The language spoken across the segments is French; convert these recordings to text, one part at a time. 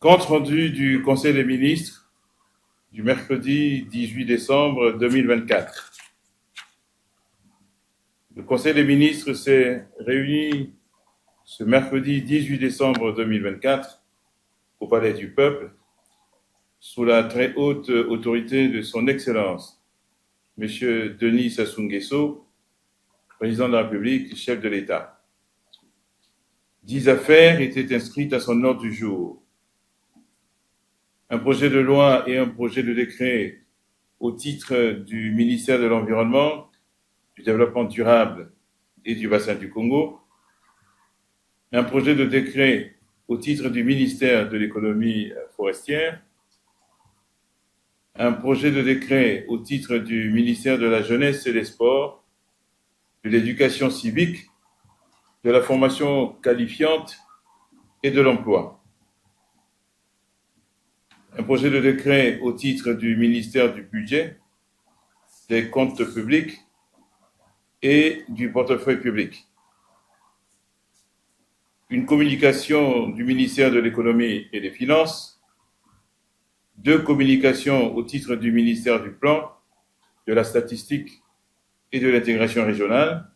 Compte rendu du Conseil des ministres du mercredi 18 décembre 2024. Le Conseil des ministres s'est réuni ce mercredi 18 décembre 2024 au Palais du Peuple sous la très haute autorité de son Excellence, M. Denis Sassou Nguesso, président de la République, chef de l'État. 10 affaires étaient inscrites à son ordre du jour. Un projet de loi et un projet de décret au titre du ministère de l'Environnement, du Développement durable et du Bassin du Congo, un projet de décret au titre du ministère de l'Économie forestière, un projet de décret au titre du ministère de la Jeunesse et des Sports, de l'Éducation civique, de la formation qualifiante et de l'emploi. Un projet de décret au titre du ministère du Budget, des Comptes publics et du portefeuille public. Une communication du ministère de l'Économie et des Finances, 2 communications au titre du ministère du Plan, de la Statistique et de l'Intégration régionale,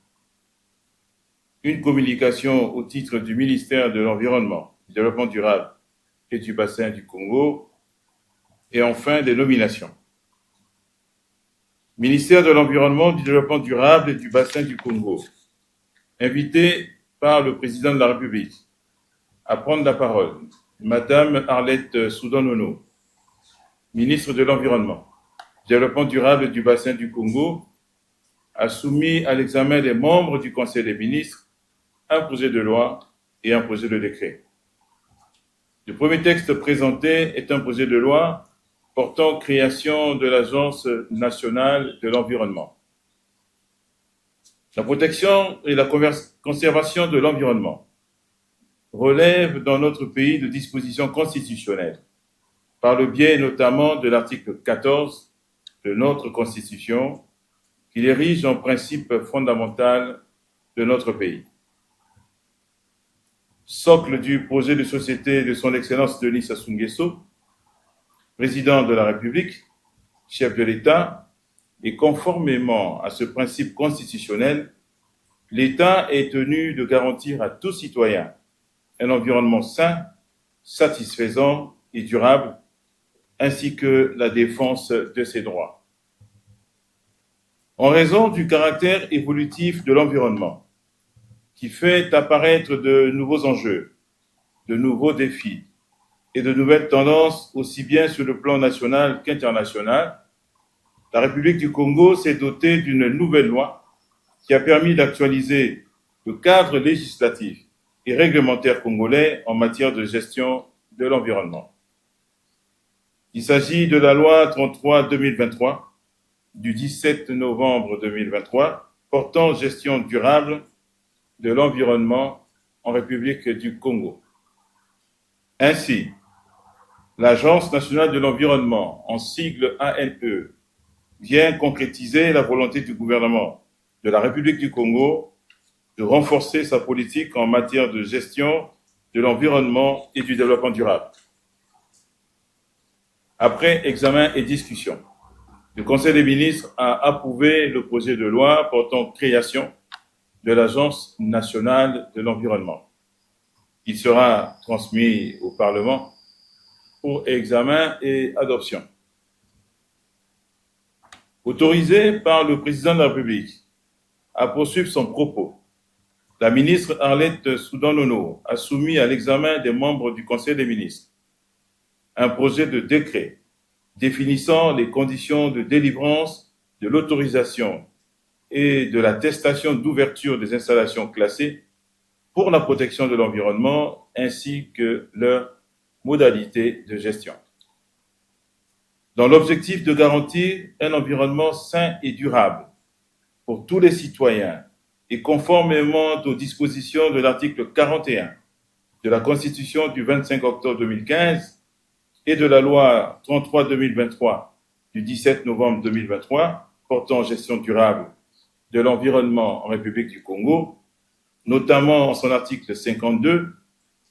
une communication au titre du ministère de l'Environnement, du Développement durable et du Bassin du Congo, et enfin des nominations. Ministère de l'Environnement, du Développement durable et du Bassin du Congo, invité par le président de la République à prendre la parole, Madame Arlette Soudan-Nono, ministre de l'Environnement, du Développement durable et du Bassin du Congo, a soumis à l'examen des membres du Conseil des ministres un projet de loi et un projet de décret. Le premier texte présenté est un projet de loi portant création de l'Agence nationale de l'environnement. La protection et la conservation de l'environnement relèvent dans notre pays de dispositions constitutionnelles, par le biais notamment de l'article 14 de notre Constitution, qui l'érige en principe fondamental de notre pays. Socle du projet de société de son Excellence Denis Sassou Nguesso, président de la République, chef de l'État, et conformément à ce principe constitutionnel, l'État est tenu de garantir à tout citoyen un environnement sain, satisfaisant et durable, ainsi que la défense de ses droits. En raison du caractère évolutif de l'environnement, qui fait apparaître de nouveaux enjeux, de nouveaux défis et de nouvelles tendances aussi bien sur le plan national qu'international, la République du Congo s'est dotée d'une nouvelle loi qui a permis d'actualiser le cadre législatif et réglementaire congolais en matière de gestion de l'environnement. Il s'agit de la loi 33/2023 du 17 novembre 2023 portant gestion durable de l'environnement en République du Congo. Ainsi, l'Agence nationale de l'environnement, en sigle ANE, vient concrétiser la volonté du gouvernement de la République du Congo de renforcer sa politique en matière de gestion de l'environnement et du développement durable. Après examen et discussion, le Conseil des ministres a approuvé le projet de loi portant création de l'Agence nationale de l'environnement. Il sera transmis au Parlement pour examen et adoption. Autorisée par le président de la République à poursuivre son propos, la ministre Arlette Soudan-Nono a soumis à l'examen des membres du Conseil des ministres un projet de décret définissant les conditions de délivrance de l'autorisation et de l'attestation d'ouverture des installations classées pour la protection de l'environnement ainsi que leurs modalités de gestion. Dans l'objectif de garantir un environnement sain et durable pour tous les citoyens et conformément aux dispositions de l'article 41 de la Constitution du 25 octobre 2015 et de la loi 33/2023 du 17 novembre 2023 portant gestion durable de l'environnement en République du Congo, notamment en son article 52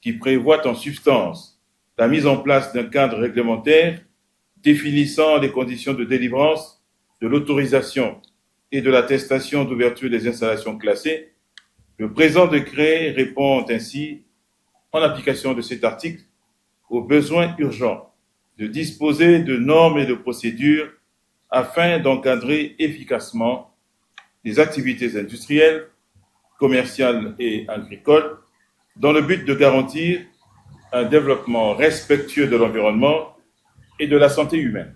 qui prévoit en substance la mise en place d'un cadre réglementaire définissant les conditions de délivrance de l'autorisation et de l'attestation d'ouverture des installations classées, le présent décret répond ainsi, en application de cet article, au besoin urgent de disposer de normes et de procédures afin d'encadrer efficacement les activités industrielles, commerciales et agricoles dans le but de garantir un développement respectueux de l'environnement et de la santé humaine.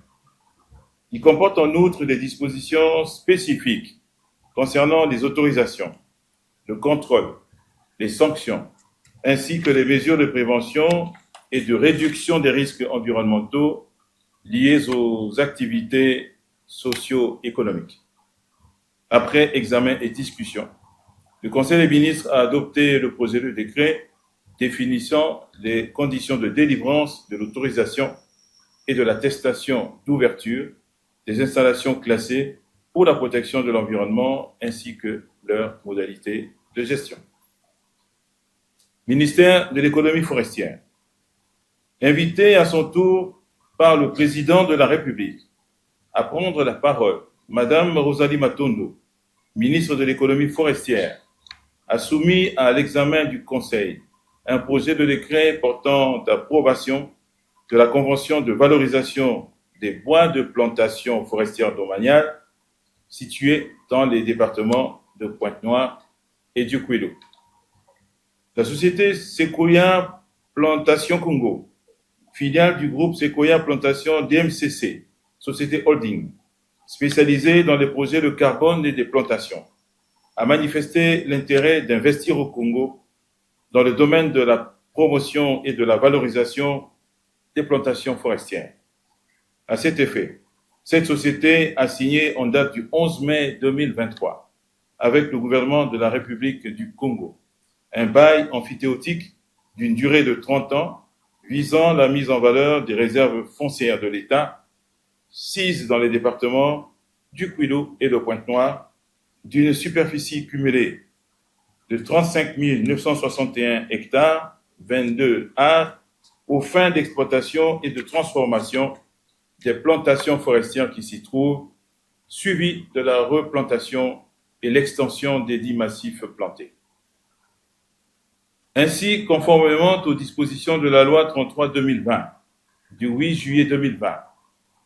Il comporte en outre des dispositions spécifiques concernant les autorisations, le contrôle, les sanctions, ainsi que les mesures de prévention et de réduction des risques environnementaux liés aux activités socio-économiques. Après examen et discussion, le Conseil des ministres a adopté le projet de décret définissant les conditions de délivrance de l'autorisation et de l'attestation d'ouverture des installations classées pour la protection de l'environnement ainsi que leurs modalités de gestion. Ministère de l'économie forestière. Invité à son tour par le président de la République à prendre la parole, Madame Rosalie Matondo, ministre de l'économie forestière, a soumis à l'examen du Conseil un projet de décret portant approbation de la Convention de valorisation des bois de plantation forestière domaniale situés dans les départements de Pointe-Noire et du Kouilou. La société Sequoia Plantation Congo, filiale du groupe Sequoia Plantation DMCC, société holding, spécialisée dans les projets de carbone et des plantations, a manifesté l'intérêt d'investir au Congo dans le domaine de la promotion et de la valorisation des plantations forestières. À cet effet, cette société a signé en date du 11 mai 2023 avec le gouvernement de la République du Congo un bail emphytéotique d'une durée de 30 ans visant la mise en valeur des réserves foncières de l'État, 6 dans les départements du Kouilou et de Pointe-Noire, d'une superficie cumulée de 35 961 hectares, 22 arts, aux fins d'exploitation et de transformation des plantations forestières qui s'y trouvent, suivi de la replantation et l'extension des 10 massifs plantés. Ainsi, conformément aux dispositions de la loi 33-2020 du 8 juillet 2020,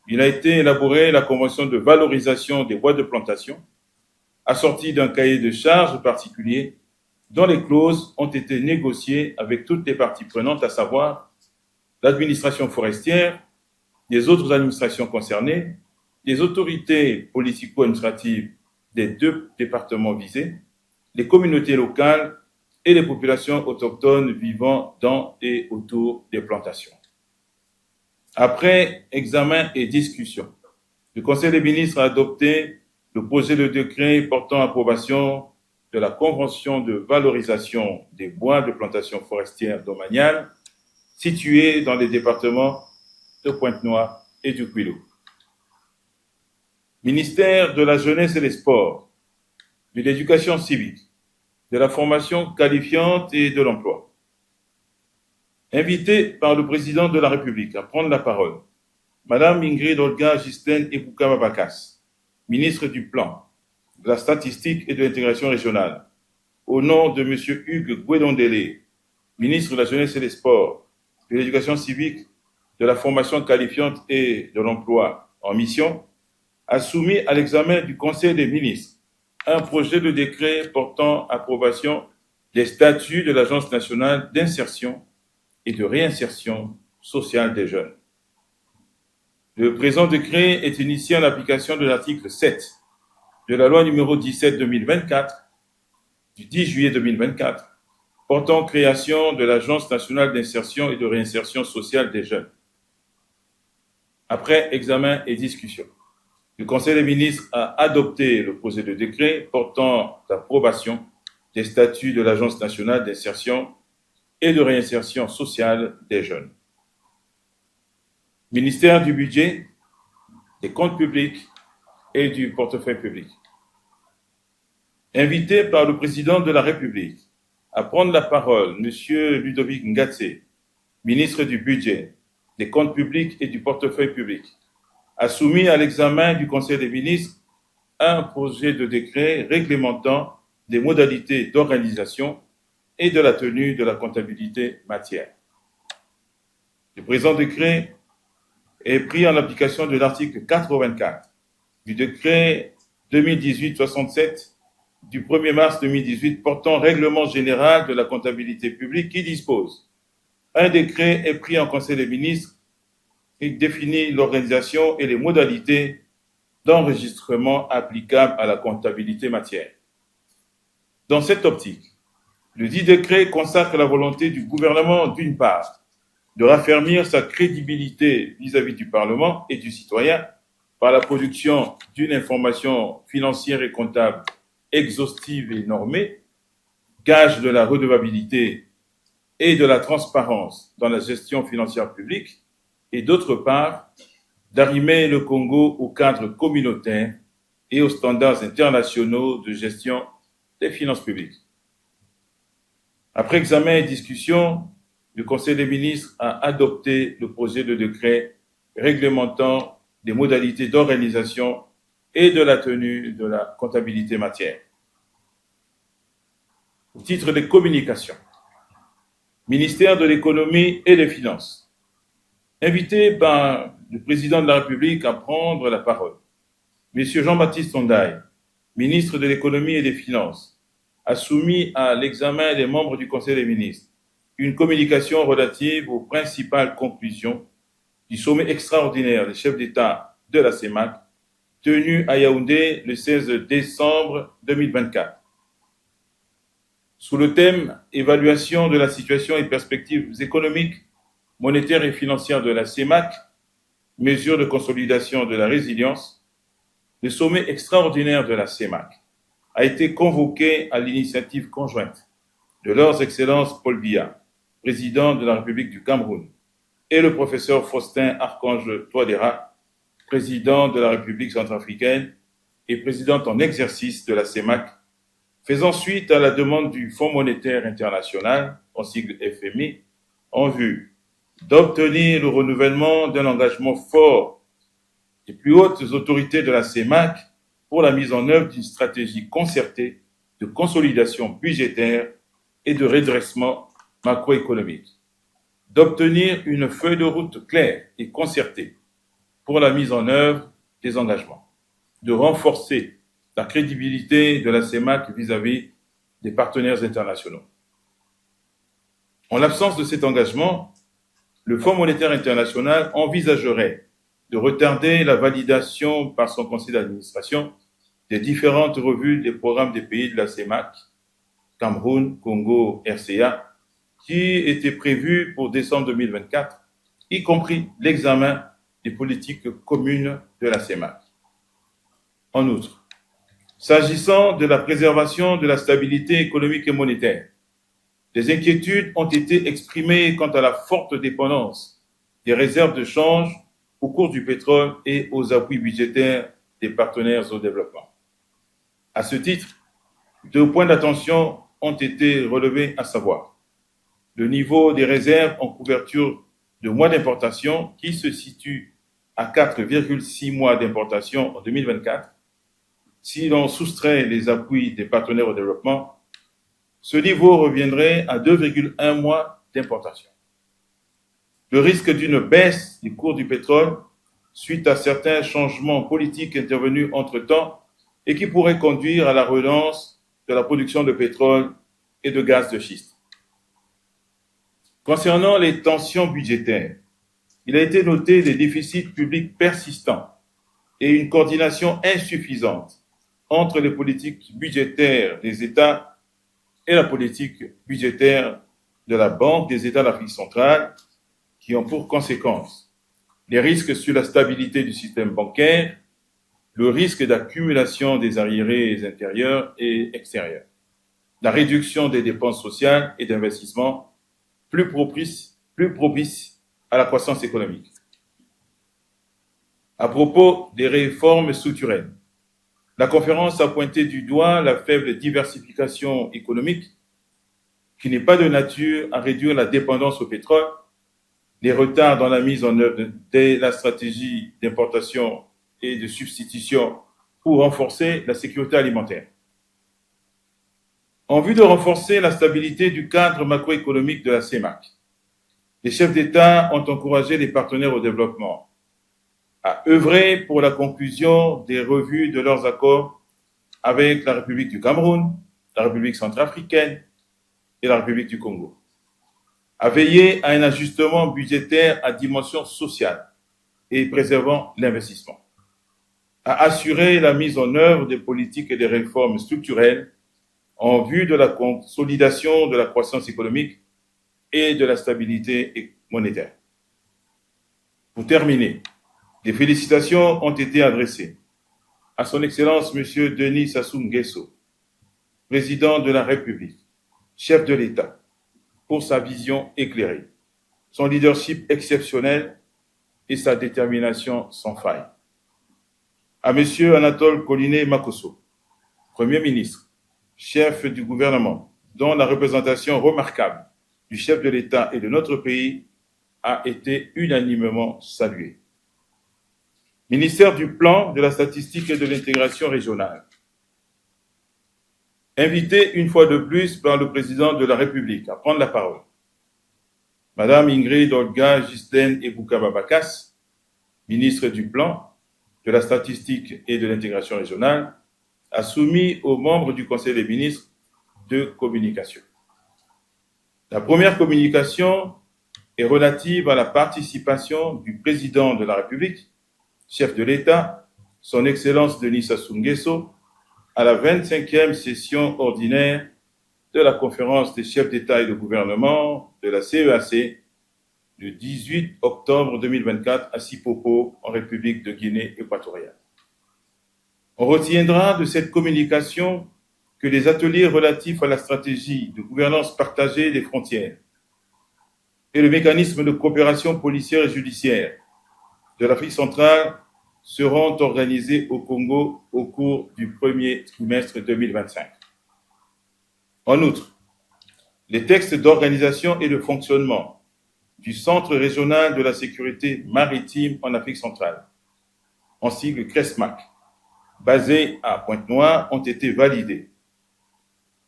il a été élaboré la convention de valorisation des bois de plantation, assortie d'un cahier de charges particulier dont les clauses ont été négociées avec toutes les parties prenantes, à savoir l'administration forestière, les autres administrations concernées, les autorités politico-administratives des 2 départements visés, les communautés locales et les populations autochtones vivant dans et autour des plantations. Après examen et discussion, le Conseil des ministres a adopté le projet de décret portant approbation de la Convention de valorisation des bois de plantation forestière domaniale situés dans les départements de Pointe-Noire et du Kouilou. Ministère de la Jeunesse et des Sports, de l'Éducation civique, de la formation qualifiante et de l'emploi. Invité par le président de la République à prendre la parole, Madame Ingrid Olga Ghislaine Ebouka-Babakas, ministre du Plan, de la Statistique et de l'Intégration régionale, au nom de Monsieur Hugues Guédondélé, ministre de la Jeunesse et des Sports, de l'Éducation civique, de la formation qualifiante et de l'emploi en mission, a soumis à l'examen du Conseil des ministres un projet de décret portant approbation des statuts de l'Agence nationale d'insertion et de réinsertion sociale des jeunes. Le présent décret est initié en application de l'article 7 de la loi numéro 17/2024 du 10 juillet 2024 portant création de l'Agence nationale d'insertion et de réinsertion sociale des jeunes. Après examen et discussion, le Conseil des ministres a adopté le projet de décret portant l'approbation des statuts de l'Agence nationale d'insertion et de réinsertion sociale des jeunes. Ministère du Budget, des Comptes publics et du Portefeuille public. Invité par le président de la République à prendre la parole, M. Ludovic Ngatsé, ministre du Budget, des Comptes publics et du Portefeuille public, a soumis à l'examen du Conseil des ministres un projet de décret réglementant des modalités d'organisation et de la tenue de la comptabilité matière. Le présent décret est pris en application de l'article 84 du décret 2018-67 du 1er mars 2018 portant règlement général de la comptabilité publique qui dispose: un décret est pris en Conseil des ministres et définit l'organisation et les modalités d'enregistrement applicables à la comptabilité matière. Dans cette optique, le dit décret consacre la volonté du gouvernement, d'une part, de raffermir sa crédibilité vis-à-vis du Parlement et du citoyen par la production d'une information financière et comptable exhaustive et normée, gage de la redevabilité et de la transparence dans la gestion financière publique, et d'autre part, d'arrimer le Congo au cadre communautaire et aux standards internationaux de gestion des finances publiques. Après examen et discussion, le Conseil des ministres a adopté le projet de décret réglementant les modalités d'organisation et de la tenue de la comptabilité matière. Au titre des communications, ministère de l'économie et des finances, invité par le président de la République à prendre la parole, M. Jean-Baptiste Tondaï, ministre de l'économie et des finances, a soumis à l'examen des membres du Conseil des ministres une communication relative aux principales conclusions du sommet extraordinaire des chefs d'État de la CEMAC, tenu à Yaoundé le 16 décembre 2024. Sous le thème « Évaluation de la situation et perspectives économiques, monétaires et financières de la CEMAC, mesures de consolidation de la résilience », le sommet extraordinaire de la CEMAC a été convoqué à l'initiative conjointe de leurs excellences Paul Biya, président de la République du Cameroun, et le professeur Faustin Archange Touadéra, président de la République centrafricaine et président en exercice de la CEMAC, faisant suite à la demande du Fonds monétaire international, en sigle FMI, en vue d'obtenir le renouvellement d'un engagement fort des plus hautes autorités de la CEMAC pour la mise en œuvre d'une stratégie concertée de consolidation budgétaire et de redressement macroéconomique, d'obtenir une feuille de route claire et concertée pour la mise en œuvre des engagements, de renforcer la crédibilité de la CEMAC vis-à-vis des partenaires internationaux. En l'absence de cet engagement, le Fonds monétaire international envisagerait de retarder la validation par son conseil d'administration des différentes revues des programmes des pays de la CEMAC, Cameroun, Congo, RCA, qui étaient prévues pour décembre 2024, y compris l'examen des politiques communes de la CEMAC. En outre, s'agissant de la préservation de la stabilité économique et monétaire, des inquiétudes ont été exprimées quant à la forte dépendance des réserves de change au cours du pétrole et aux appuis budgétaires des partenaires au développement. À ce titre, 2 points d'attention ont été relevés, à savoir le niveau des réserves en couverture de mois d'importation qui se situe à 4,6 mois d'importation en 2024. Si l'on soustrait les appuis des partenaires au développement, ce niveau reviendrait à 2,1 mois d'importation. Le risque d'une baisse du cours du pétrole suite à certains changements politiques intervenus entre-temps et qui pourraient conduire à la relance de la production de pétrole et de gaz de schiste. Concernant les tensions budgétaires, il a été noté des déficits publics persistants et une coordination insuffisante entre les politiques budgétaires des États et la politique budgétaire de la Banque des États d'Afrique centrale, qui ont pour conséquence les risques sur la stabilité du système bancaire, le risque d'accumulation des arriérés intérieurs et extérieurs, la réduction des dépenses sociales et d'investissement plus propice à la croissance économique. À propos des réformes structurelles, la conférence a pointé du doigt la faible diversification économique qui n'est pas de nature à réduire la dépendance au pétrole les retards dans la mise en œuvre de la stratégie d'importation et de substitution pour renforcer la sécurité alimentaire. En vue de renforcer la stabilité du cadre macroéconomique de la CEMAC, les chefs d'État ont encouragé les partenaires au développement à œuvrer pour la conclusion des revues de leurs accords avec la République du Cameroun, la République centrafricaine et la République du Congo, à veiller à un ajustement budgétaire à dimension sociale et préservant l'investissement, à assurer la mise en œuvre des politiques et des réformes structurelles en vue de la consolidation de la croissance économique et de la stabilité monétaire. Pour terminer, des félicitations ont été adressées à son Excellence M. Denis Sassou Nguesso, président de la République, chef de l'État, pour sa vision éclairée, son leadership exceptionnel et sa détermination sans faille. À M. Anatole Collinet Makosso, Premier ministre, chef du gouvernement, dont la représentation remarquable du chef de l'État et de notre pays a été unanimement saluée. Ministère du Plan, de la Statistique et de l'Intégration régionale. Invité une fois de plus par le président de la République à prendre la parole, Madame Ingrid Olga Ghislaine Ebouka-Babakas, ministre du Plan, de la Statistique et de l'Intégration régionale, a soumis aux membres du Conseil des ministres deux communications. La première communication est relative à la participation du président de la République, chef de l'État, son Excellence Denis Sassou Nguesso, à la 25e session ordinaire de la conférence des chefs d'État et de gouvernement de la CEAC le 18 octobre 2024 à Sipopo, en République de Guinée équatoriale. On retiendra de cette communication que les ateliers relatifs à la stratégie de gouvernance partagée des frontières et le mécanisme de coopération policière et judiciaire de l'Afrique centrale seront organisés au Congo au cours du premier trimestre 2025. En outre, les textes d'organisation et de fonctionnement du Centre régional de la sécurité maritime en Afrique centrale, en sigle CRESMAC, basé à Pointe-Noire, ont été validés.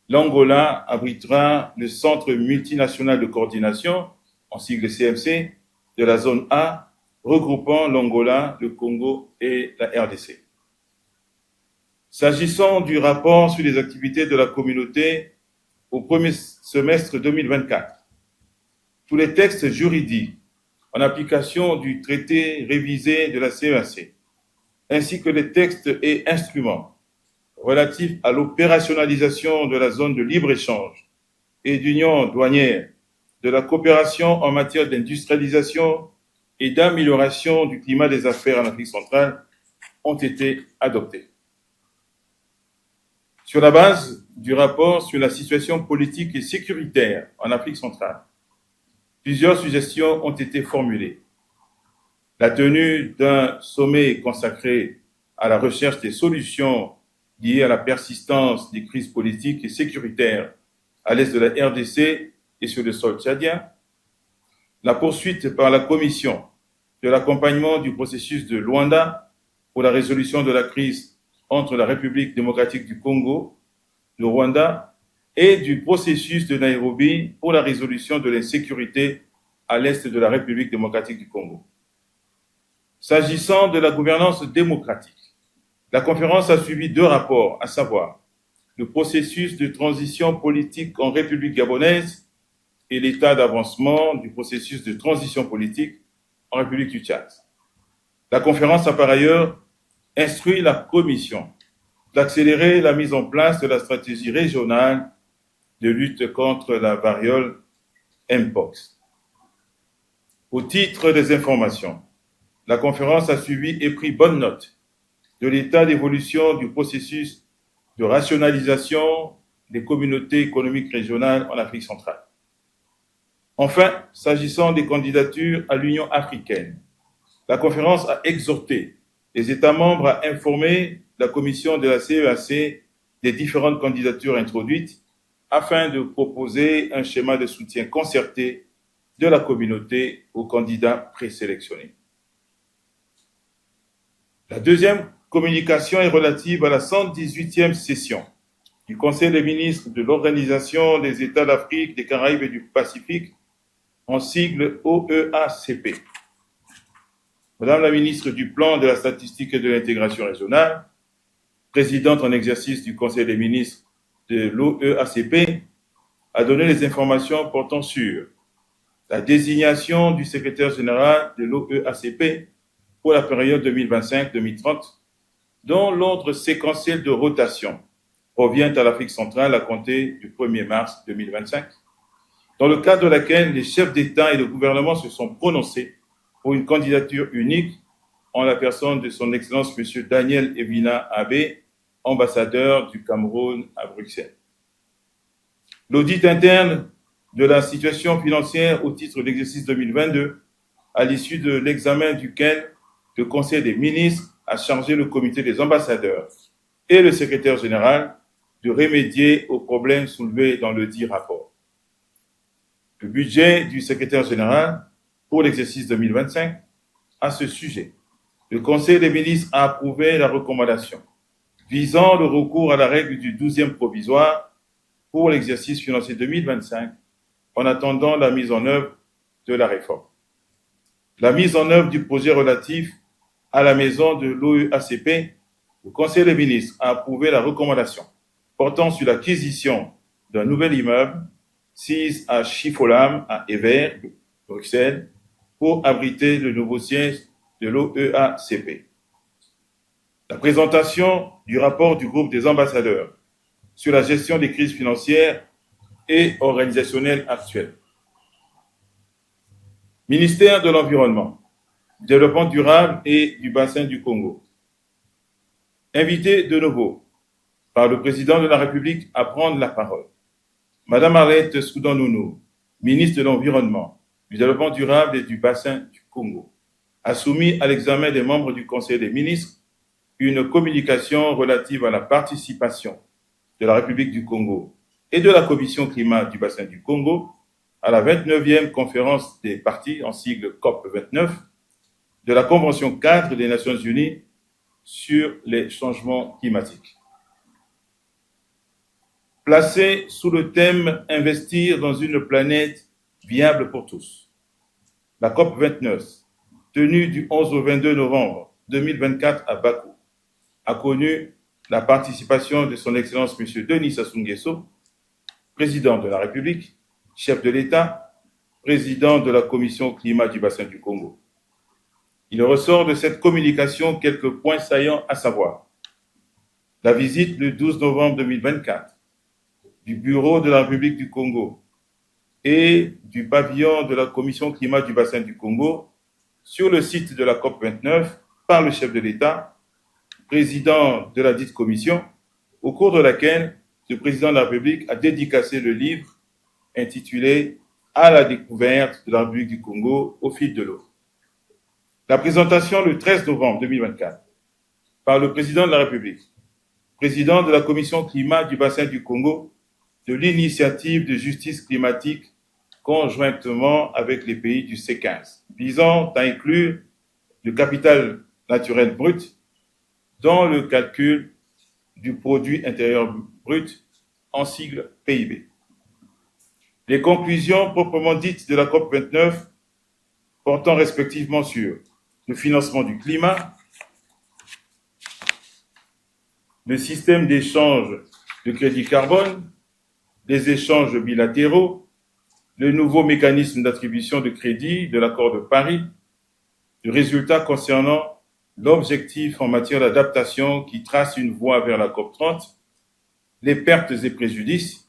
L'Angola abritera le Centre multinational de coordination, en sigle CMC, de la zone A, regroupant l'Angola, le Congo et la RDC. S'agissant du rapport sur les activités de la communauté au premier semestre 2024, tous les textes juridiques en application du traité révisé de la CEAC, ainsi que les textes et instruments relatifs à l'opérationnalisation de la zone de libre-échange et d'union douanière, de la coopération en matière d'industrialisation et d'amélioration du climat des affaires en Afrique centrale ont été adoptés. Sur la base du rapport sur la situation politique et sécuritaire en Afrique centrale, plusieurs suggestions ont été formulées. La tenue d'un sommet consacré à la recherche des solutions liées à la persistance des crises politiques et sécuritaires à l'est de la RDC et sur le sol tchadien, la poursuite par la Commission de l'accompagnement du processus de Luanda pour la résolution de la crise entre la République démocratique du Congo, le Rwanda, et du processus de Nairobi pour la résolution de l'insécurité à l'est de la République démocratique du Congo. S'agissant de la gouvernance démocratique, la conférence a suivi deux rapports, à savoir le processus de transition politique en République gabonaise et l'état d'avancement du processus de transition politique en République du Tchad. La conférence a par ailleurs instruit la Commission d'accélérer la mise en place de la stratégie régionale de lutte contre la variole Mpox. Au titre des informations, la conférence a suivi et pris bonne note de l'état d'évolution du processus de rationalisation des communautés économiques régionales en Afrique centrale. Enfin, s'agissant des candidatures à l'Union africaine, la conférence a exhorté les États membres à informer la commission de la CEAC des différentes candidatures introduites afin de proposer un schéma de soutien concerté de la communauté aux candidats présélectionnés. La deuxième communication est relative à la 118e session du Conseil des ministres de l'Organisation des États d'Afrique, des Caraïbes et du Pacifique, en sigle OEACP. Madame la ministre du Plan, de la Statistique et de l'Intégration régionale, présidente en exercice du Conseil des ministres de l'OEACP, a donné les informations portant sur la désignation du secrétaire général de l'OEACP pour la période 2025-2030, dont l'ordre séquentiel de rotation revient à l'Afrique centrale à compter du 1er mars 2025, dans le cadre de laquelle les chefs d'État et de gouvernement se sont prononcés pour une candidature unique en la personne de son Excellence M. Daniel Evina Abe, ambassadeur du Cameroun à Bruxelles. L'audit interne de la situation financière au titre de l'exercice 2022, à l'issue de l'examen duquel le Conseil des ministres a chargé le comité des ambassadeurs et le secrétaire général de remédier aux problèmes soulevés dans le dit rapport. Le budget du secrétaire général pour l'exercice 2025, à ce sujet, le Conseil des ministres a approuvé la recommandation visant le recours à la règle du 12e provisoire pour l'exercice financier 2025 en attendant la mise en œuvre de la réforme. La mise en œuvre du projet relatif à la maison de l'OEACP, le Conseil des ministres a approuvé la recommandation portant sur l'acquisition d'un nouvel immeuble 6 à Chifolam, à Evere, Bruxelles, pour abriter le nouveau siège de l'OEACP. La présentation du rapport du groupe des ambassadeurs sur la gestion des crises financières et organisationnelles actuelles. Ministère de l'Environnement, du Développement durable et du Bassin du Congo. Invité de nouveau par le président de la République à prendre la parole, Madame Arlette Soudan-Nounou, ministre de l'Environnement, du Développement durable et du Bassin du Congo, a soumis à l'examen des membres du Conseil des ministres une communication relative à la participation de la République du Congo et de la Commission climat du Bassin du Congo à la 29e conférence des parties, en sigle COP29, de la Convention cadre des Nations Unies sur les changements climatiques. Placé sous le thème « Investir dans une planète viable pour tous », la COP29, tenue du 11 au 22 novembre 2024 à Bakou, a connu la participation de son Excellence M. Denis Sassou Nguesso, président de la République, chef de l'État, président de la Commission climat du Bassin du Congo. Il ressort de cette communication quelques points saillants, à savoir la visite le 12 novembre 2024 du Bureau de la République du Congo et du pavillon de la Commission climat du Bassin du Congo sur le site de la COP29 par le chef de l'État, président de la dite commission, au cours de laquelle le président de la République a dédicacé le livre intitulé « À la découverte de la République du Congo au fil de l'eau ». La présentation le 13 novembre 2024 par le président de la République, président de la Commission climat du Bassin du Congo, de l'initiative de justice climatique conjointement avec les pays du C15, visant à inclure le capital naturel brut dans le calcul du produit intérieur brut, en sigle PIB. Les conclusions proprement dites de la COP29 portant respectivement sur le financement du climat, le système d'échange de crédit carbone, les échanges bilatéraux, le nouveau mécanisme d'attribution de crédit de l'accord de Paris, le résultat concernant l'objectif en matière d'adaptation qui trace une voie vers la COP30, les pertes et préjudices,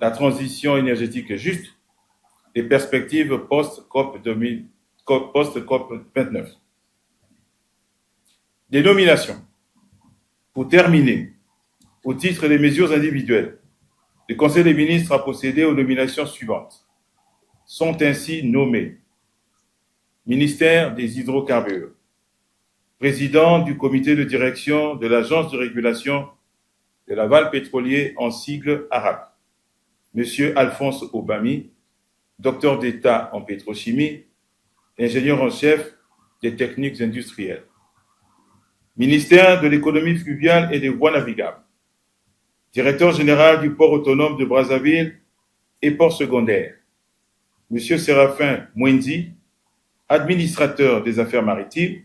la transition énergétique juste, les perspectives post-COP29. Des nominations. Pour terminer, au titre des mesures individuelles, le Conseil des ministres a procédé aux nominations suivantes. Sont ainsi nommés ministère des hydrocarbures, président du comité de direction de l'Agence de régulation de l'aval pétrolier en sigle ARAP, M. Alphonse Obami, docteur d'État en pétrochimie, ingénieur en chef des techniques industrielles. Ministère de l'économie fluviale et des voies navigables. Directeur général du port autonome de Brazzaville et port secondaire. Monsieur Séraphin Mwendi, administrateur des affaires maritimes,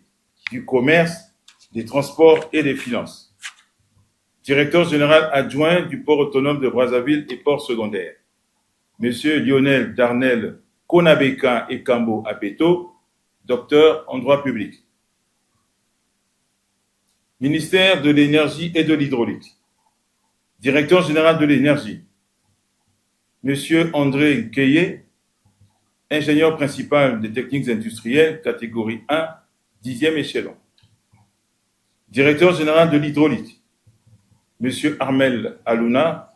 du commerce, des transports et des finances. Directeur général adjoint du port autonome de Brazzaville et port secondaire. Monsieur Lionel Darnel Konabeka et Kambo Apeto, docteur en droit public. Ministère de l'énergie et de l'hydraulique. Directeur général de l'énergie. Monsieur André Gueye, ingénieur principal des techniques industrielles, catégorie 1, 10e échelon. Directeur général de l'hydraulique. Monsieur Armel Alouna,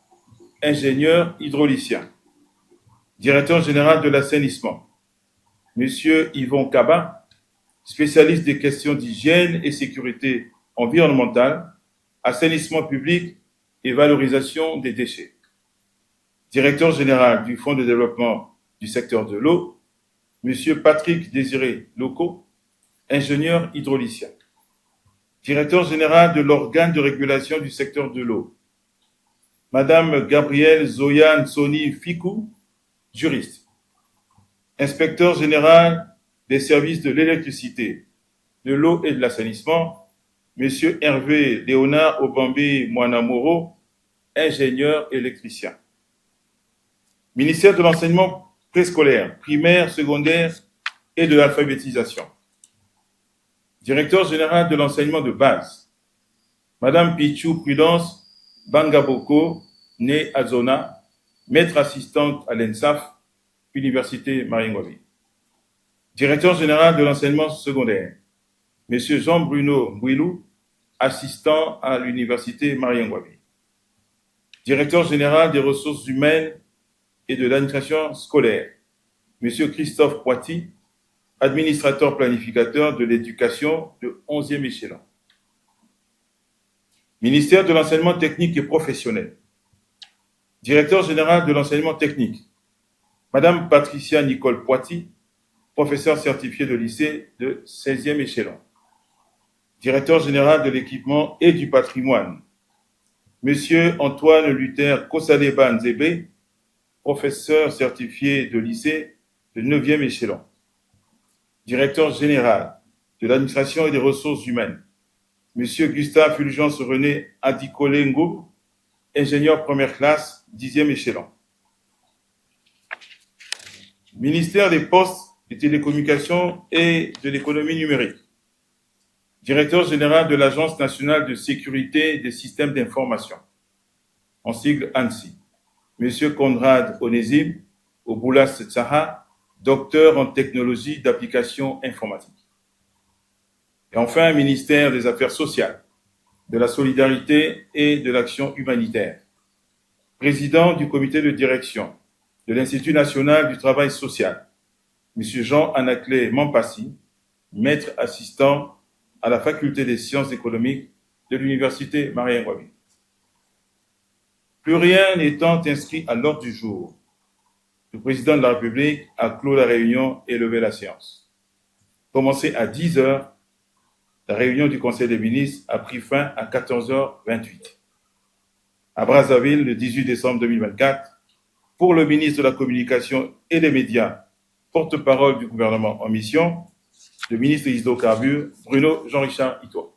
ingénieur hydraulicien. Directeur général de l'assainissement. Monsieur Yvon Kaba, spécialiste des questions d'hygiène et sécurité environnementale, assainissement public et valorisation des déchets. Directeur général du Fonds de développement du secteur de l'eau, Monsieur Patrick Désiré Loco, ingénieur hydraulicien. Directeur général de l'organe de régulation du secteur de l'eau, Madame Gabrielle Zoyan Soni Fikou, juriste. Inspecteur général des services de l'électricité, de l'eau et de l'assainissement, Monsieur Hervé Léonard Obambi Mwanamoro, ingénieur électricien. Ministère de l'enseignement préscolaire, primaire, secondaire et de l'alphabétisation. Directeur général de l'enseignement de base, Madame Pichou Prudence Bangaboko, née à Zona, maître assistante à l'ENSAF, Université Mariengouabi. Directeur général de l'enseignement secondaire, Monsieur Jean-Bruno Mbouilou, assistant à l'Université Mariengouabi. Directeur général des ressources humaines et de l'administration scolaire, Monsieur Christophe Poiti, administrateur planificateur de l'éducation de 11e échelon. Ministère de l'enseignement technique et professionnel. Directeur général de l'enseignement technique, Madame Patricia Nicole Poiti, professeure certifiée de lycée de 16e échelon. Directeur général de l'équipement et du patrimoine, Monsieur Antoine Luther Kosaleba Nzebe, professeur certifié de lycée de 9e échelon. Directeur général de l'administration et des ressources humaines, Monsieur Gustave Fulgence René Adikolengo, ingénieur première classe, 10e échelon. Ministère des Postes, des Télécommunications et de l'économie numérique. Directeur général de l'Agence nationale de sécurité des systèmes d'information, en sigle ANSI. Monsieur Conrad Onésime Oboulas Tsaha, docteur en technologie d'application informatique. Et enfin, ministère des Affaires sociales, de la solidarité et de l'action humanitaire. Président du comité de direction de l'Institut national du travail social, Monsieur Jean Anaclé Mampassi, maître assistant à la faculté des sciences économiques de l'Université Mariengouabi. Plus rien n'étant inscrit à l'ordre du jour, le président de la République a clos la réunion et levé la séance. Commencé à 10 heures, la réunion du Conseil des ministres a pris fin à 14h28. À Brazzaville, le 18 décembre 2024, pour le ministre de la Communication et des Médias, porte-parole du gouvernement en mission, le ministre des Hydrocarbures, Bruno Jean-Richard Ito.